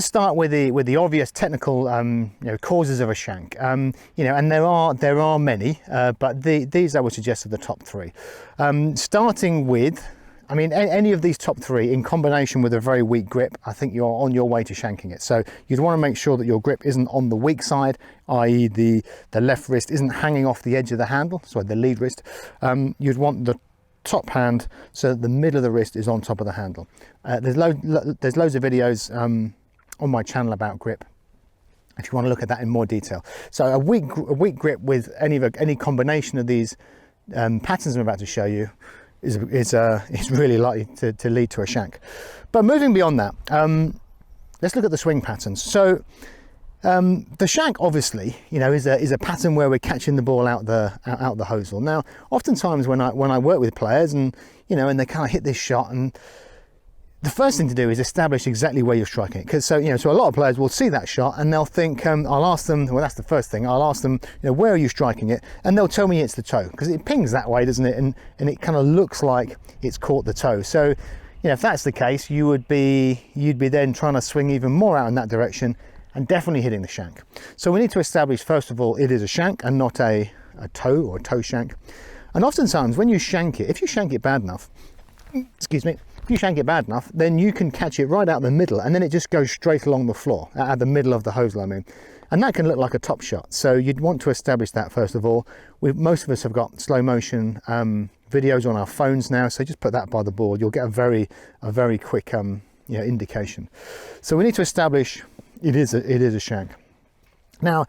start with the obvious technical causes of a shank. And there are many, but these I would suggest are the top three. Starting with, any of these top three in combination with a very weak grip, I think you're on your way to shanking it. So you'd want to make sure that your grip isn't on the weak side, i.e. the left wrist isn't hanging off the edge of the handle, so the lead wrist. You'd want the top hand so that the middle of the wrist is on top of the handle. There's loads of videos on my channel about grip if you want to look at that in more detail. So a weak grip with any combination of these patterns I'm about to show you is really likely to lead to a shank. But moving beyond that, let's look at the swing patterns. So the shank obviously is a pattern where we're catching the ball out the hosel. Now oftentimes when I work with players and and they kind of hit this shot, and the first thing to do is establish exactly where you're striking it, because so a lot of players will see that shot and they'll think, I'll ask them, well, that's the first thing, I'll ask them, where are you striking it, and they'll tell me it's the toe, because it pings that way, doesn't it, and it kind of looks like it's caught the toe. So if that's the case, you'd be then trying to swing even more out in that direction and definitely hitting the shank. So we need to establish, first of all, it is a shank and not a toe or a toe shank. And oftentimes when you shank it, if you shank it bad enough, excuse me, if you shank it bad enough, then you can catch it right out the middle, and then it just goes straight along the floor, at the middle of the hosel, and that can look like a top shot. So you'd want to establish that first of all. Most of us have got slow motion videos on our phones now, so just put that by the board. You'll get a very quick indication. So we need to establish it is a shank. Now,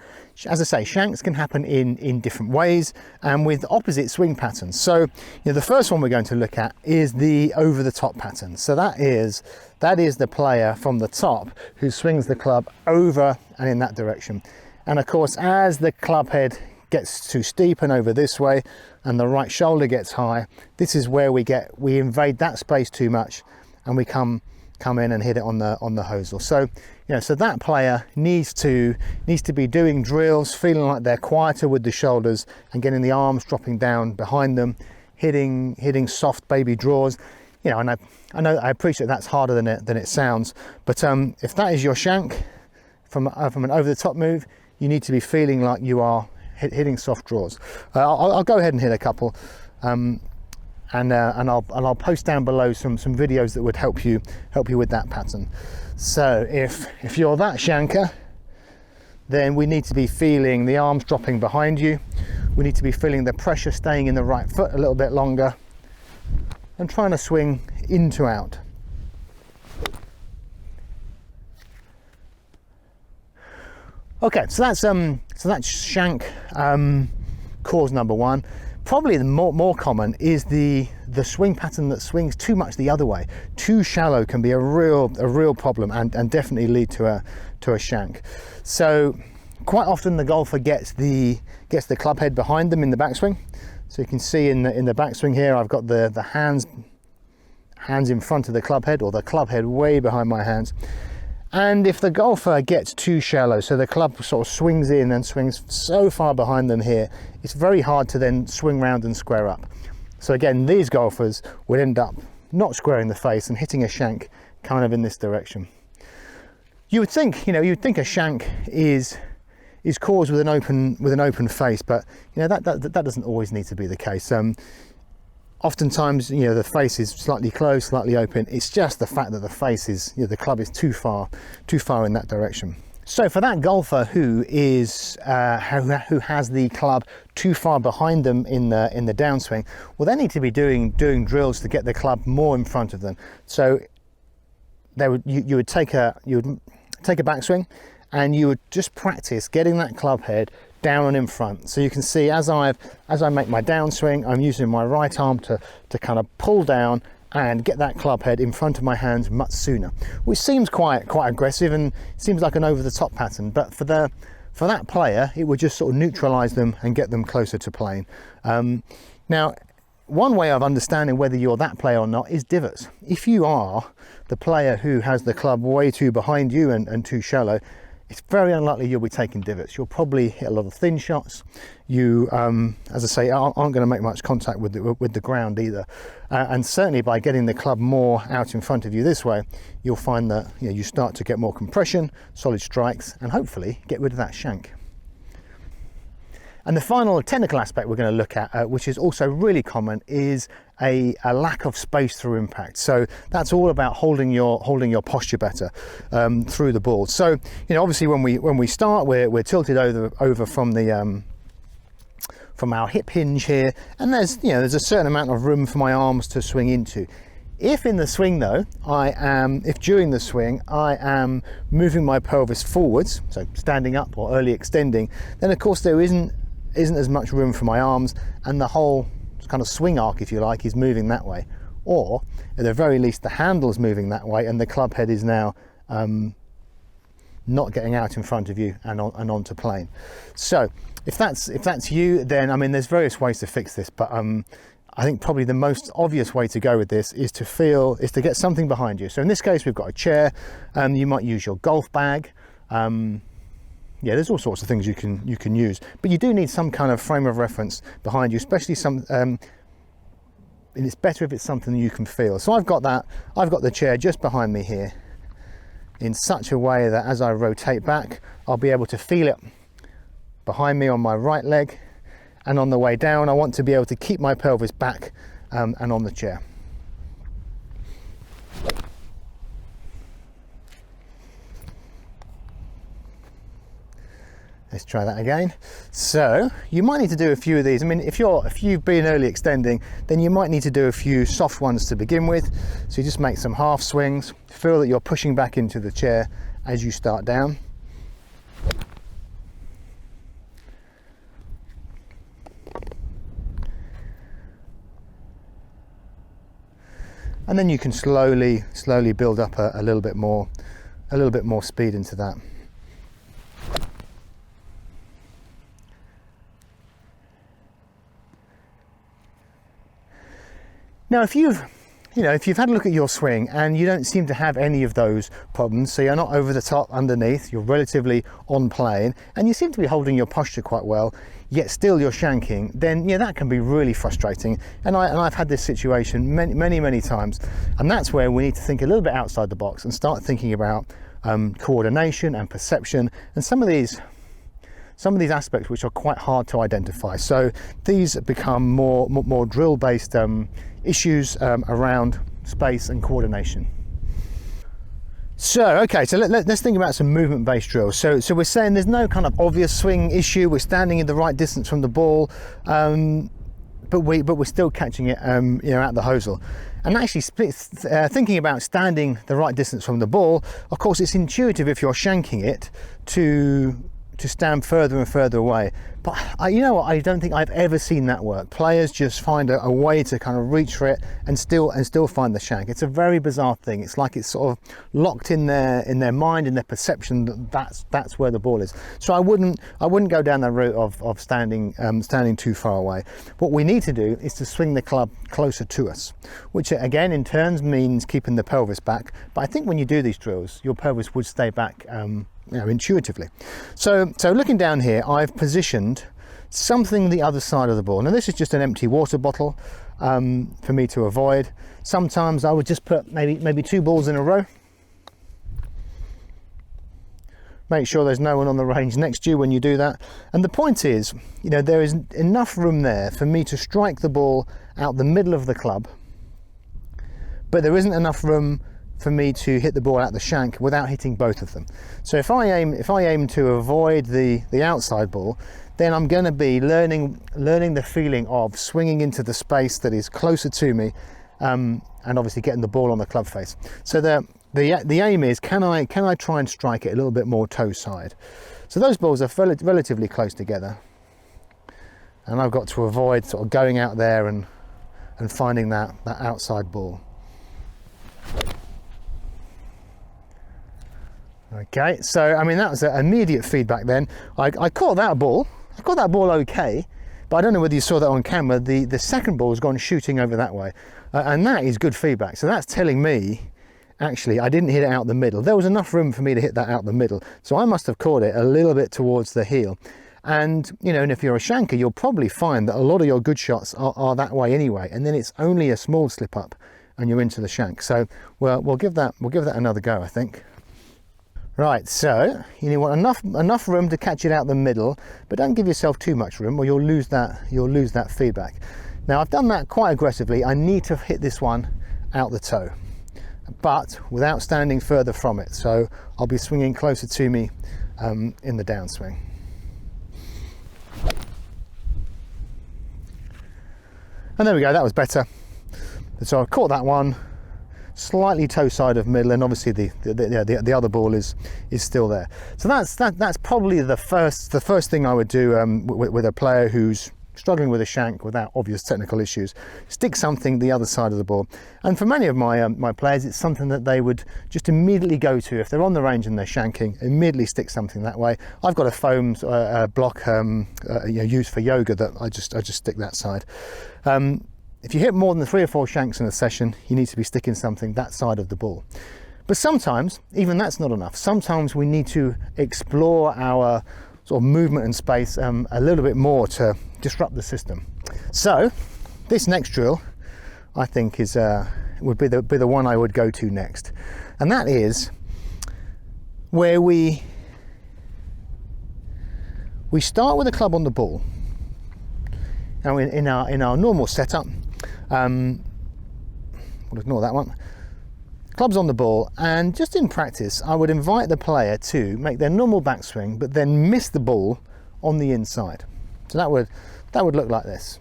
as I say, shanks can happen in different ways and with opposite swing patterns. So, the first one we're going to look at is the over the top pattern. So that is the player from the top who swings the club over and in that direction. And of course, as the club head gets too steep and over this way, and the right shoulder gets high, this is where we invade that space too much, and we come in and hit it on the hosel. So so that player needs to be doing drills, feeling like they're quieter with the shoulders and getting the arms dropping down behind them, hitting soft baby draws. And I appreciate that's harder than it sounds, but if that is your shank from an over the top move, you need to be feeling like you are hitting soft draws. I'll go ahead and hit a couple. And I'll post down below some videos that would help you with that pattern. So if you're that shanker, then we need to be feeling the arms dropping behind you. We need to be feeling the pressure staying in the right foot a little bit longer, and trying to swing in to out. Okay, so that's shank cause number one. Probably the more common is the swing pattern that swings too much the other way. Too shallow can be a real problem and definitely lead to a shank. So quite often the golfer gets the club head behind them in the backswing. So you can see in the backswing here, I've got the hands in front of the club head, or the club head way behind my hands. And if the golfer gets too shallow, so the club sort of swings in and swings so far behind them here, it's very hard to then swing round and square up. So again, these golfers would end up not squaring the face and hitting a shank kind of in this direction. You would think, you'd think a shank is caused with an open face, but that doesn't always need to be the case. Oftentimes, the face is slightly closed, slightly open. It's just the fact that the face is, the club is too far in that direction. So for that golfer who has the club too far behind them in the downswing, well, they need to be doing drills to get the club more in front of them. So you would take a backswing, and you would just practice getting that club head down and in front. So you can see as I make my downswing, I'm using my right arm to kind of pull down and get that club head in front of my hands much sooner, which seems quite aggressive and seems like an over the top pattern, but for that player it would just sort of neutralize them and get them closer to playing. Now, one way of understanding whether you're that player or not is divots. If you are the player who has the club way too behind you and too shallow, it's very unlikely you'll be taking divots. You'll probably hit a lot of thin shots. You, as I say, aren't going to make much contact with the ground either. And certainly by getting the club more out in front of you this way, you'll find that you start to get more compression, solid strikes, and hopefully get rid of that shank. And the final technical aspect we're going to look at, which is also really common, is a lack of space through impact. So that's all about holding your posture better through the ball. So obviously when we start, we're tilted over from the from our hip hinge here, and there's a certain amount of room for my arms to swing into. If in the swing though, if during the swing I am moving my pelvis forwards, so standing up or early extending, then of course there isn't as much room for my arms, and the whole kind of swing arc, if you like, is moving that way. Or at the very least the handle's moving that way, and the club head is now not getting out in front of you and onto plane. So if that's you, then I mean there's various ways to fix this, but I think probably the most obvious way to go with this is to get something behind you. So in this case we've got a chair. You might use your golf bag. Yeah, there's all sorts of things you can use, but you do need some kind of frame of reference behind you, especially and it's better if it's something you can feel. So I've got the chair just behind me here in such a way that as I rotate back, I'll be able to feel it behind me on my right leg, and on the way down I want to be able to keep my pelvis back and on the chair. Let's try that again. So you might need to do a few of these. I mean, if you've been early extending, then you might need to do a few soft ones to begin with. So you just make some half swings, feel that you're pushing back into the chair as you start down. And then you can slowly build up a little bit more speed into that. Now, if you've had a look at your swing and you don't seem to have any of those problems, so you're not over the top underneath, you're relatively on plane, and you seem to be holding your posture quite well, yet still you're shanking, then that can be really frustrating. And I've had this situation many times, and that's where we need to think a little bit outside the box and start thinking about coordination and perception, and some of these aspects which are quite hard to identify. So these become more drill-based issues around space and coordination. So let's think about some movement-based drills. So we're saying there's no kind of obvious swing issue. We're standing in the right distance from the ball, but we're still catching it out the hosel. And actually thinking about standing the right distance from the ball, of course it's intuitive if you're shanking it to stand further and further away, but I don't think I've ever seen that work. Players just find a way to kind of reach for it and still find the shank. It's a very bizarre thing. It's like it's sort of locked in their mind, in their perception that's where the ball is. So I wouldn't go down the route of standing too far away. What we need to do is to swing the club closer to us, which again in turns means keeping the pelvis back. But I think when you do these drills, your pelvis would stay back intuitively. So looking down here, I've positioned something the other side of the ball. Now this is just an empty water bottle for me to avoid. Sometimes I would just put maybe two balls in a row. Make sure there's no one on the range next to you when you do that. And the point is, there is enough room there for me to strike the ball out the middle of the club, but there isn't enough room for me to hit the ball out the shank without hitting both of them. So if I aim to avoid the outside ball, then I'm going to be learning the feeling of swinging into the space that is closer to me, and obviously getting the ball on the club face. So the aim is, can I try and strike it a little bit more toe side? So those balls are relatively close together, and I've got to avoid sort of going out there and finding that outside ball. Okay, so I mean that was immediate feedback then. I caught that ball okay, but I don't know whether you saw that on camera. The second ball has gone shooting over that way, and that is good feedback. So that's telling me actually I didn't hit it out the middle. There was enough room for me to hit that out the middle, so I must have caught it a little bit towards the heel. And you know, and if you're a shanker, you'll probably find that a lot of your good shots are that way anyway, and then it's only a small slip up and you're into the shank. So we'll give that another go, I think. Right, so you want enough room to catch it out the middle, but don't give yourself too much room or you'll lose that feedback. Now I've done that quite aggressively. I need to hit this one out the toe, but without standing further from it. So I'll be swinging closer to me in the downswing. And there we go, that was better. So I caught that one slightly toe side of middle, and obviously the other ball is still there. So that's probably the first thing I would do with a player who's struggling with a shank without obvious technical issues. Stick something the other side of the ball. And for many of my players, it's something that they would just immediately go to if they're on the range and they're shanking. Immediately stick something that way. I've got a foam block used for yoga that I just stick that side. If you hit more than 3 or 4 shanks in a session, you need to be sticking something that side of the ball. But sometimes even that's not enough. Sometimes we need to explore our sort of movement and space a little bit more to disrupt the system. So this next drill, I think, would be the one I would go to next, and that is where we start with a club on the ball. Now in our normal setup, we'll ignore that one. Clubs on the ball, and just in practice I would invite the player to make their normal backswing but then miss the ball on the inside. So that would look like this.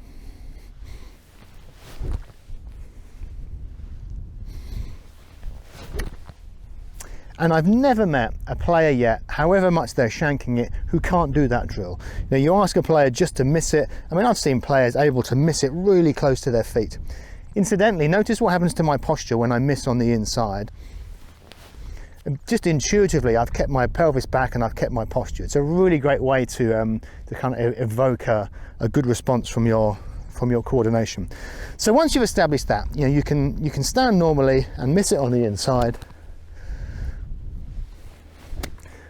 And I've never met a player yet, however much they're shanking it, who can't do that drill. Now you ask a player just to miss it. I mean, I've seen players able to miss it really close to their feet. Incidentally, notice what happens to my posture when I miss on the inside. Just intuitively, I've kept my pelvis back and I've kept my posture. It's a really great way to kind of evoke a good response from your coordination. So once you've established that, you know, you can stand normally and miss it on the inside.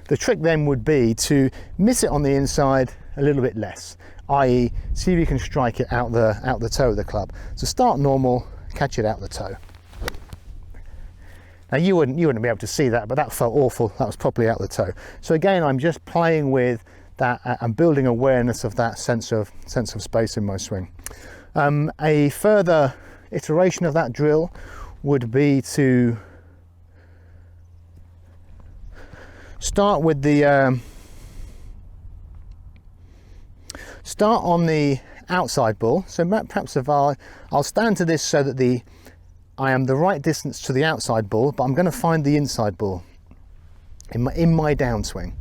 The trick then would be to miss it on the inside a little bit less, i.e. see if you can strike it out the toe of the club. So start normal, catch it out the toe. Now you wouldn't be able to see that, but that felt awful. That was properly out the toe. So again, I'm just playing with that and building awareness of that sense of space in my swing. A further iteration of that drill would be to start with start on the outside ball. So perhaps if I'll stand to this so that I am the right distance to the outside ball, but I'm going to find the inside ball in my downswing.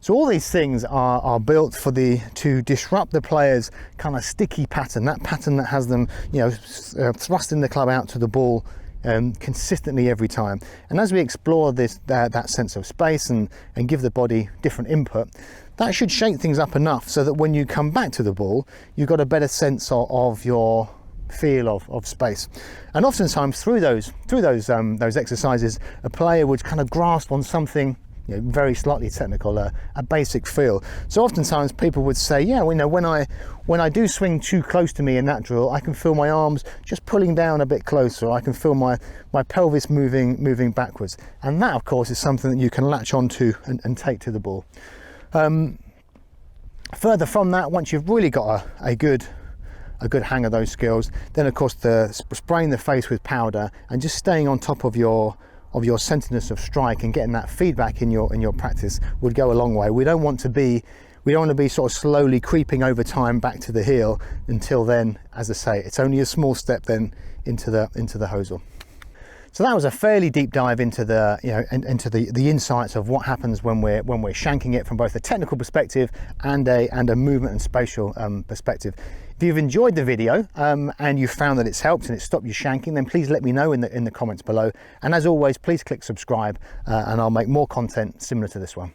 So all these things are built to disrupt the player's kind of sticky pattern, that pattern that has them, you know, thrusting the club out to the ball consistently every time. And as we explore that sense of space and give the body different input, that should shake things up enough so that when you come back to the ball, you've got a better sense of your feel of space. And oftentimes through those exercises, a player would kind of grasp on something, you know, very slightly technical, a basic feel. So oftentimes people would say, yeah, you know, when I do swing too close to me in that drill, I can feel my arms just pulling down a bit closer. I can feel my pelvis moving backwards. And that, of course, is something that you can latch onto and take to the ball. Further from that, once you've really got a good hang of those skills, then of course spraying the face with powder and just staying on top of your centerness of strike and getting that feedback in your practice would go a long way. We don't want to be sort of slowly creeping over time back to the heel. Until then, as I say, it's only a small step then into the hosel. So that was a fairly deep dive into the insights of what happens when we're shanking it from both a technical perspective and a movement and spatial perspective. If you've enjoyed the video and you found that it's helped and it's stopped you shanking, then please let me know in the comments below. And as always, please click subscribe and I'll make more content similar to this one.